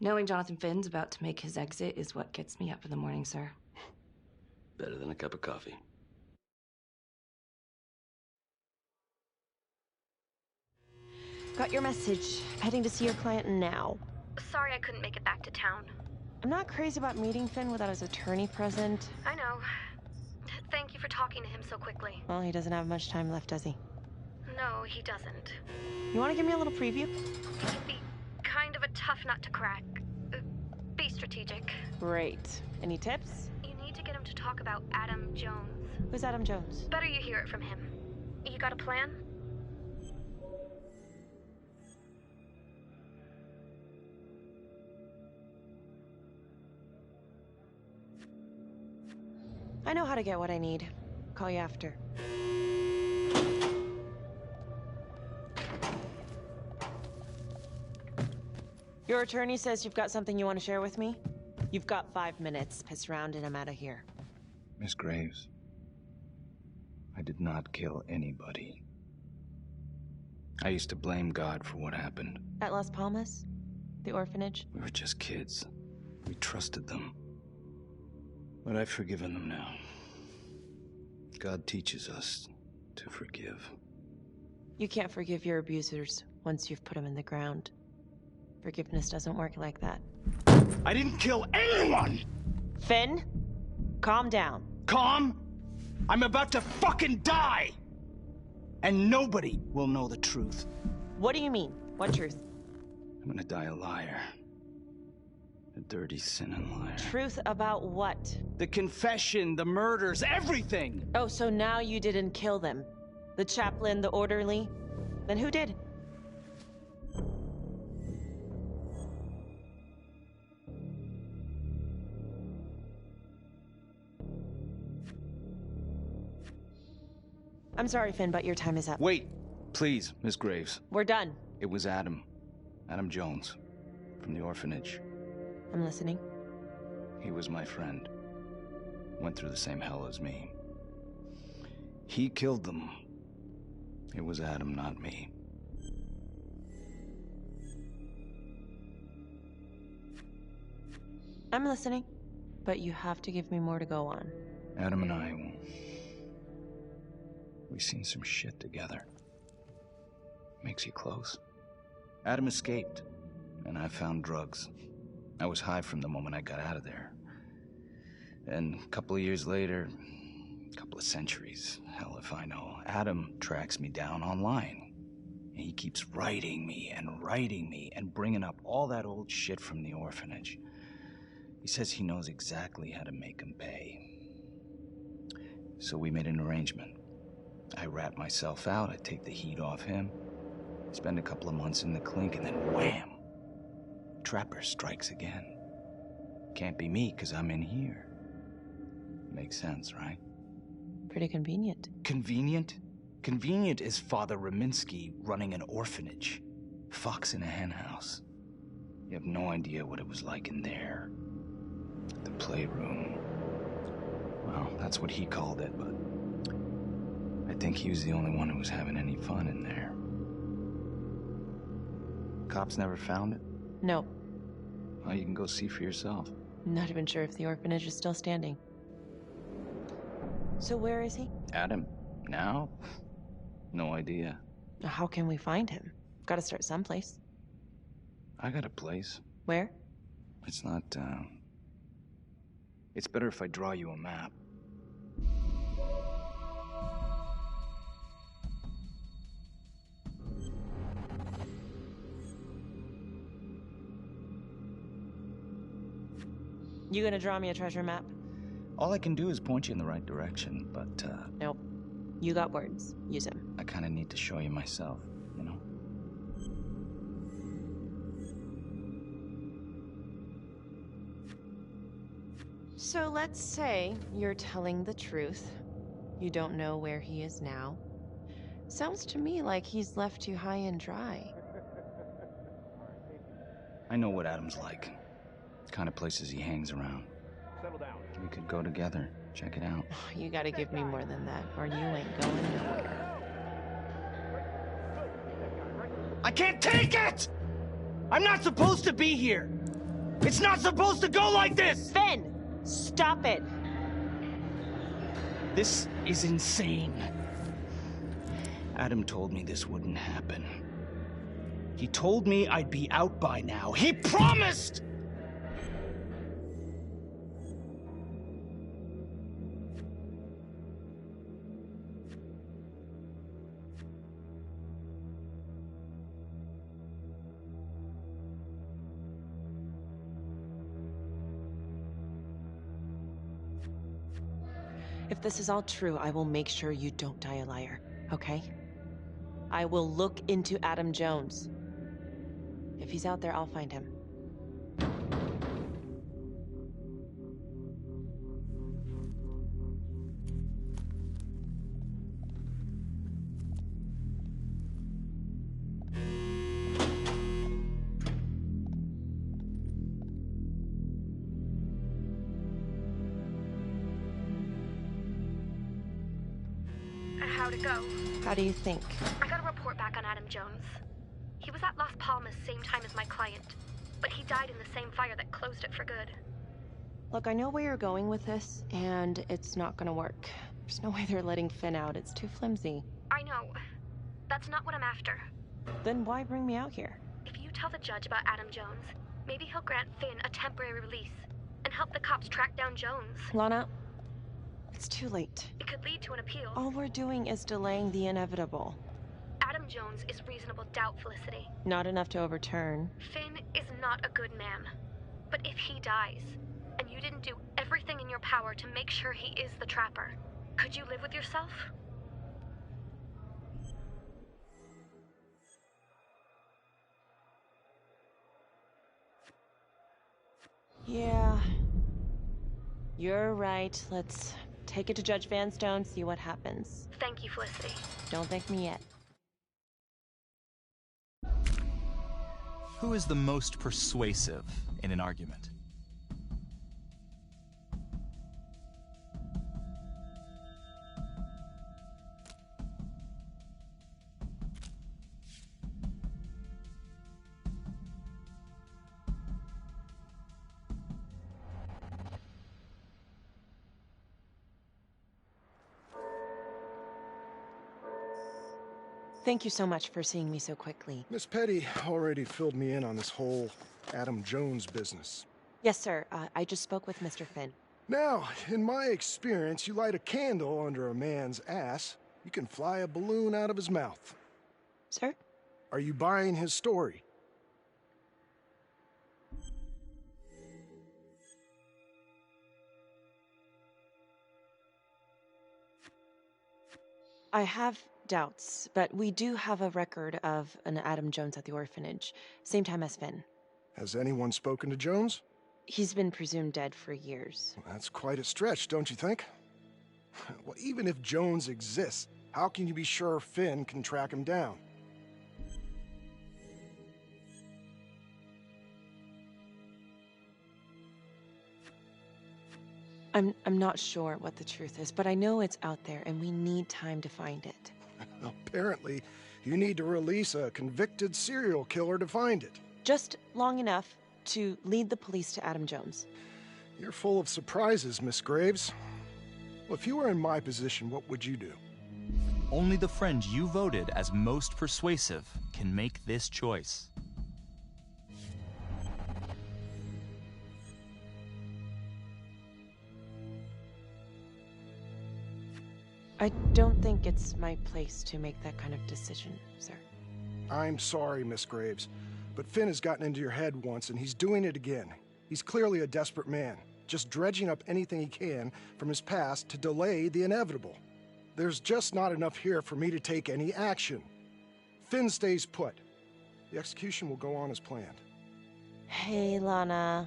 Knowing Jonathan Finn's about to make his exit is what gets me up in the morning, sir. Better than a cup of coffee. Got your message. Heading to see your client now. Sorry I couldn't make it back to town. I'm not crazy about meeting Finn without his attorney present. I know. Thank you for talking to him so quickly. Well, he doesn't have much time left, does he? No, he doesn't. You want to give me a little preview? It can be kind of a tough nut to crack. Be strategic. Great. Any tips? You need to get him to talk about Adam Jones. Who's Adam Jones? Better you hear it from him. You got a plan? I know how to get what I need. Call you after. Your attorney says you've got something you want to share with me? You've got 5 minutes. Piss around and I'm out of here. Miss Graves, I did not kill anybody. I used to blame God for what happened. At Las Palmas? The orphanage? We were just kids. We trusted them. But I've forgiven them now. God teaches us to forgive. You can't forgive your abusers once you've put them in the ground. Forgiveness doesn't work like that. I didn't kill anyone! Finn, calm down. Calm? I'm about to fucking die! And nobody will know the truth. What do you mean? What truth? I'm gonna die a liar. A dirty, sinning liar. Truth about what? The confession, the murders, everything! Oh, so now you didn't kill them? The chaplain, the orderly? Then who did? I'm sorry, Finn, but your time is up. Wait, please, Miss Graves. We're done. It was Adam. Adam Jones. From the orphanage. I'm listening. He was my friend. Went through the same hell as me. He killed them. It was Adam, not me. I'm listening, but you have to give me more to go on. Adam and I, we've seen some shit together. Makes you close. Adam escaped, and I found drugs. I was high from the moment I got out of there. And a couple of years later, a couple of centuries, hell if I know, Adam tracks me down online. And he keeps writing me and bringing up all that old shit from the orphanage. He says he knows exactly how to make him pay. So we made an arrangement. I rat myself out, I take the heat off him, spend a couple of months in the clink, and then wham! Trapper strikes again. Can't be me, 'cause I'm in here. Makes sense, right? Pretty convenient. Convenient? Convenient is Father Raminsky running an orphanage. Fox in a henhouse. You have no idea what it was like in there. The playroom. Well, that's what he called it, but I think he was the only one who was having any fun in there. Cops never found it? No. Well, you can go see for yourself. Not even sure if the orphanage is still standing. So where is he? Adam? Now? No idea. How can we find him? Gotta start someplace. I got a place. Where? It's not, It's better if I draw you a map. You gonna draw me a treasure map? All I can do is point you in the right direction, but, Nope. You got words. Use them. I kinda need to show you myself, you know? So let's say you're telling the truth. You don't know where he is now. Sounds to me like he's left you high and dry. I know what Adam's like. The kind of places he hangs around. Settle down. We could go together. Check it out. You gotta give me more than that, or you ain't going nowhere. I can't take it! I'm not supposed to be here! It's not supposed to go like this! Finn! Stop it! This is insane. Adam told me this wouldn't happen. He told me I'd be out by now. He promised! If this is all true, I will make sure you don't die a liar, okay? I will look into Adam Jones. If he's out there, I'll find him. How'd it go? How do you think? I got a report back on Adam Jones. He was at Las Palmas same time as my client, but he died in the same fire that closed it for good. Look, I know where you're going with this, and it's not gonna work. There's no way they're letting Finn out. It's too flimsy. I know. That's not what I'm after. Then why bring me out here? If you tell the judge about Adam Jones, maybe he'll grant Finn a temporary release and help the cops track down Jones. Lana, it's too late. It could lead to an appeal. All we're doing is delaying the inevitable. Adam Jones is reasonable doubt, Felicity. Not enough to overturn. Finn is not a good man. But if he dies, and you didn't do everything in your power to make sure he is the trapper, could you live with yourself? Yeah. You're right. Let's take it to Judge Vanstone, see what happens. Thank you, Felicity. Don't thank me yet. Who is the most persuasive in an argument? Thank you so much for seeing me so quickly. Miss Petty already filled me in on this whole Adam Jones business. Yes, sir. I just spoke with Mr. Finn. Now, in my experience, you light a candle under a man's ass, you can fly a balloon out of his mouth. Sir? Are you buying his story? I have doubts, but we do have a record of an Adam Jones at the orphanage, same time as Finn. Has anyone spoken to Jones? He's been presumed dead for years. Well, that's quite a stretch, don't you think? Well, even if Jones exists, how can you be sure Finn can track him down? I'm not sure what the truth is, but I know it's out there and we need time to find it. Apparently, you need to release a convicted serial killer to find it. Just long enough to lead the police to Adam Jones. You're full of surprises, Miss Graves. Well, if you were in my position, what would you do? Only the friend you voted as most persuasive can make this choice. I don't think it's my place to make that kind of decision, sir. I'm sorry, Miss Graves, but Finn has gotten into your head once and he's doing it again. He's clearly a desperate man, just dredging up anything he can from his past to delay the inevitable. There's just not enough here for me to take any action. Finn stays put. The execution will go on as planned. Hey, Lana.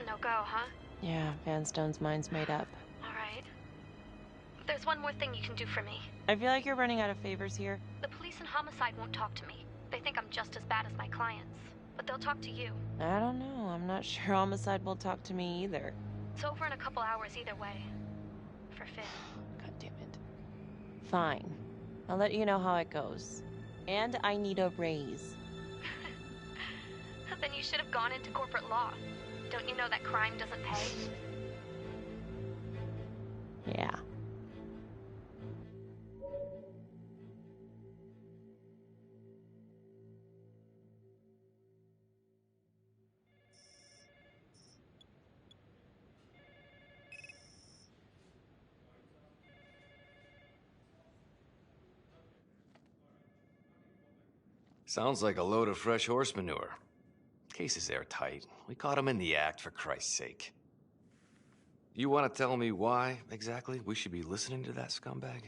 No go, huh? Yeah, Vanstone's mind's made up. All right. There's one more thing you can do for me. I feel like you're running out of favors here. The police and homicide won't talk to me. They think I'm just as bad as my clients. But they'll talk to you. I don't know. I'm not sure Homicide will talk to me either. It's over in a couple hours either way. For Finn. God damn it. Fine. I'll let you know how it goes. And I need a raise. Then you should have gone into corporate law. Don't you know that crime doesn't pay? Yeah. Sounds like a load of fresh horse manure. Case is airtight. We caught him in the act, for Christ's sake. You want to tell me why, exactly, we should be listening to that scumbag?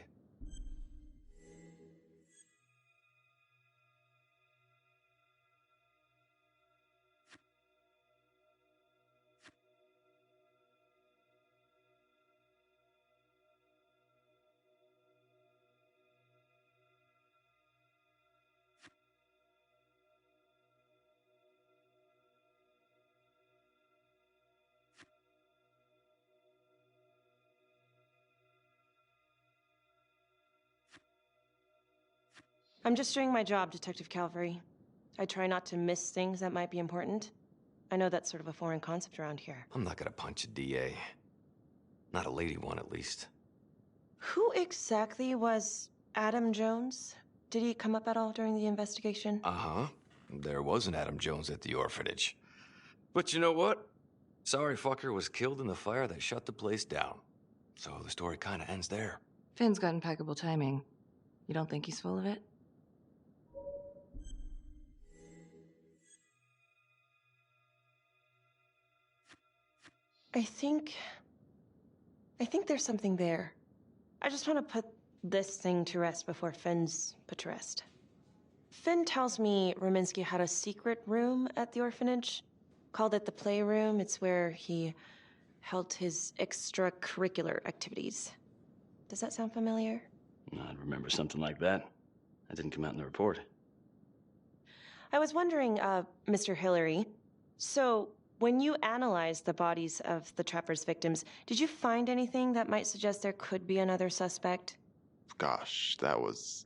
I'm just doing my job, Detective Calvary. I try not to miss things that might be important. I know that's sort of a foreign concept around here. I'm not gonna punch a DA. Not a lady one, at least. Who exactly was Adam Jones? Did he come up at all during the investigation? Uh-huh. There was an Adam Jones at the orphanage. But you know what? Sorry fucker was killed in the fire that shut the place down. So the story kinda ends there. Finn's got impeccable timing. You don't think he's full of it? I think there's something there. I just want to put this thing to rest before Finn's put to rest. Finn tells me Rominsky had a secret room at the orphanage. Called it the playroom. It's where he held his extracurricular activities. Does that sound familiar? I'd remember something like that. That didn't come out in the report. I was wondering, Mr. Hillary, so when you analyzed the bodies of the Trapper's victims, did you find anything that might suggest there could be another suspect? Gosh, that was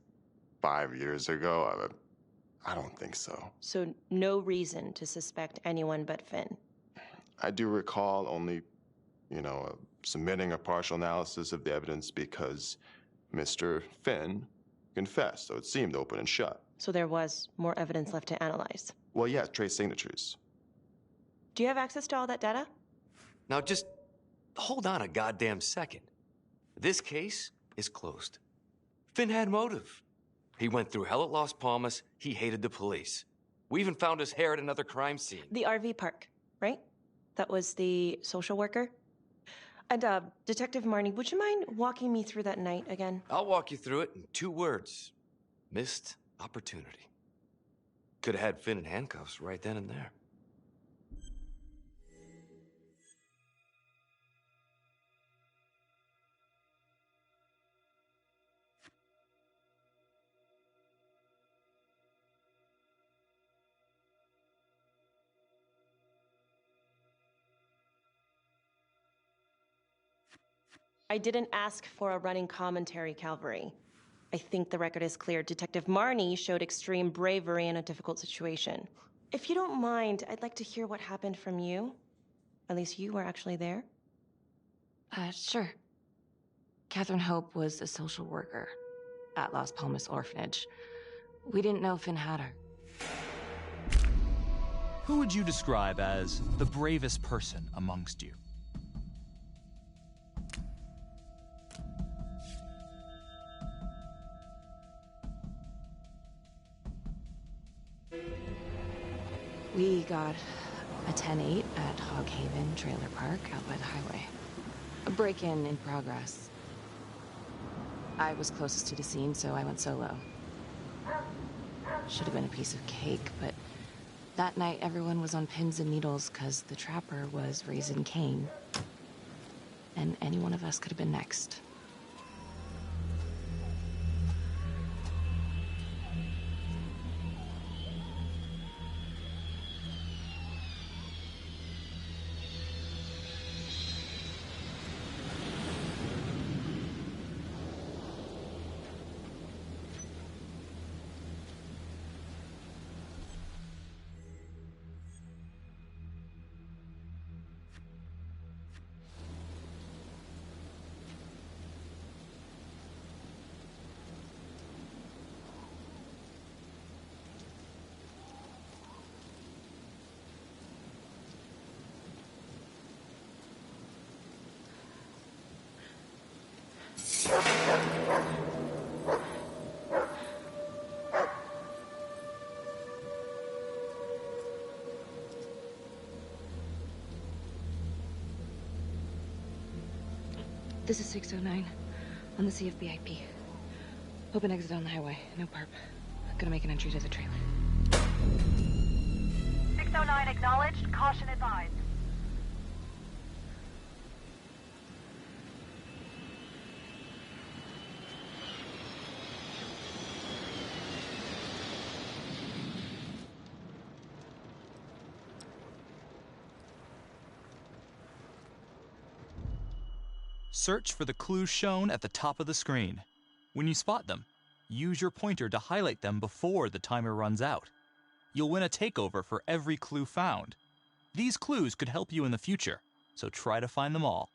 5 years ago. I don't think so. So no reason to suspect anyone but Finn? I do recall only, submitting a partial analysis of the evidence because Mr. Finn confessed, so it seemed open and shut. So there was more evidence left to analyze? Well, yeah, trace signatures. Do you have access to all that data? Now just hold on a goddamn second. This case is closed. Finn had motive. He went through hell at Las Palmas. He hated the police. We even found his hair at another crime scene. The RV park, right? That was the social worker? And, Detective Marnie, would you mind walking me through that night again? I'll walk you through it in 2 words. Missed opportunity. Could have had Finn in handcuffs right then and there. I didn't ask for a running commentary, Calvary. I think the record is clear. Detective Marnie showed extreme bravery in a difficult situation. If you don't mind, I'd like to hear what happened from you. At least you were actually there. Sure. Catherine Hope was a social worker at Las Palmas Orphanage. We didn't know Finn had her. Who would you describe as the bravest person amongst you? We got a 10-8 at Hog Haven Trailer Park out by the highway. A break-in in progress. I was closest to the scene, so I went solo. Should have been a piece of cake, but that night everyone was on pins and needles because the Trapper was raising Cain. And any one of us could have been next. This is 609 on the CFBIP. Open exit on the highway. No perp. Gonna make an entry to the trailer. 609 acknowledged. Caution advised. Search for the clues shown at the top of the screen. When you spot them, use your pointer to highlight them before the timer runs out. You'll win a takeover for every clue found. These clues could help you in the future, so try to find them all.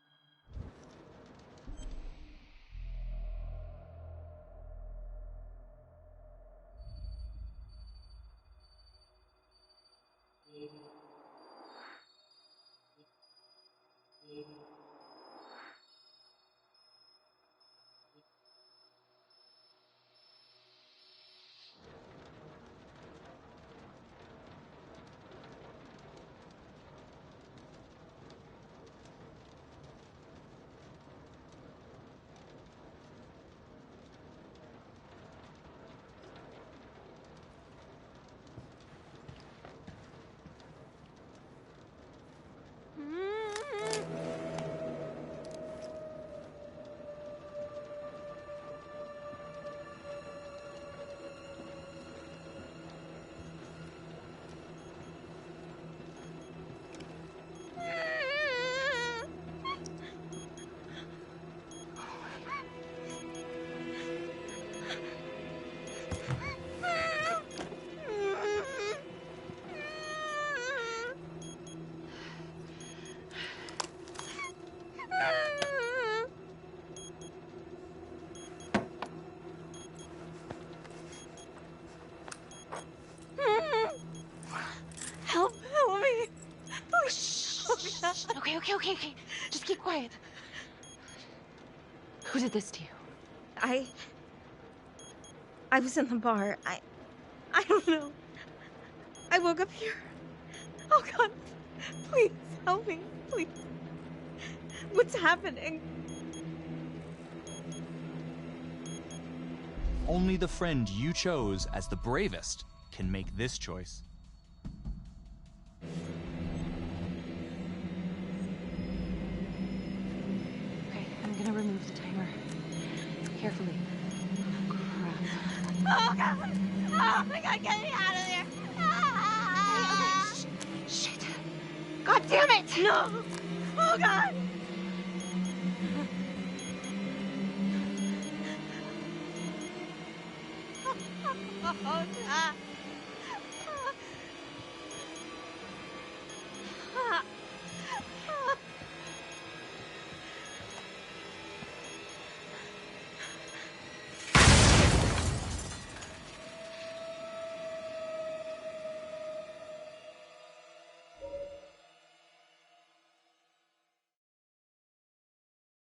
Help me. Oh, shh. Okay. Just keep quiet. Who did this to you? I was in the bar. I don't know. I woke up here. Oh, God. Please help me. Please. What's happening? Only the friend you chose as the bravest can make this choice. Okay, I'm gonna remove the timer. Carefully. Oh, God. Oh, my God. Get me out of there. Okay. Shit. God damn it! No. Oh, God. Oh, God.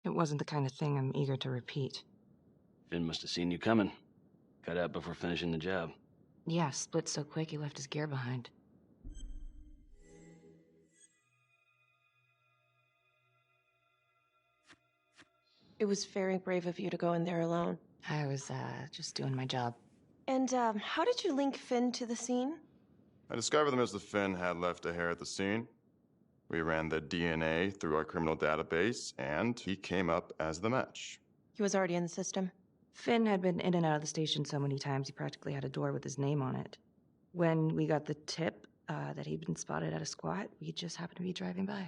It wasn't the kind of thing I'm eager to repeat. Finn must have seen you coming. Cut out before finishing the job. Yeah, split so quick he left his gear behind. It was very brave of you to go in there alone. I was, just doing my job. And, how did you link Finn to the scene? I discovered that Mr. Finn had left a hair at the scene. We ran the DNA through our criminal database, and he came up as the match. He was already in the system. Finn had been in and out of the station so many times he practically had a door with his name on it. When we got the tip that he'd been spotted at a squat, we just happened to be driving by.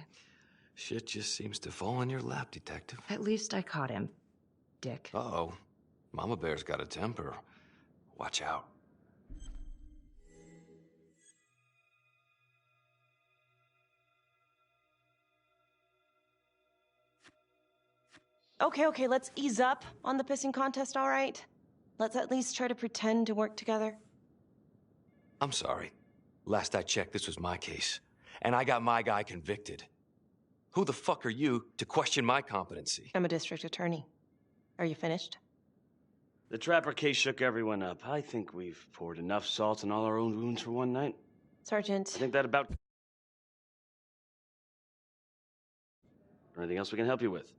Shit just seems to fall in your lap, Detective. At least I caught him, dick. Uh-oh. Mama Bear's got a temper. Watch out. Okay, let's ease up on the pissing contest, all right? Let's at least try to pretend to work together. I'm sorry. Last I checked, this was my case. And I got my guy convicted. Who the fuck are you to question my competency? I'm a district attorney. Are you finished? The Trapper case shook everyone up. I think we've poured enough salt in all our own wounds for one night. Sergeant. I think that about... Anything else we can help you with?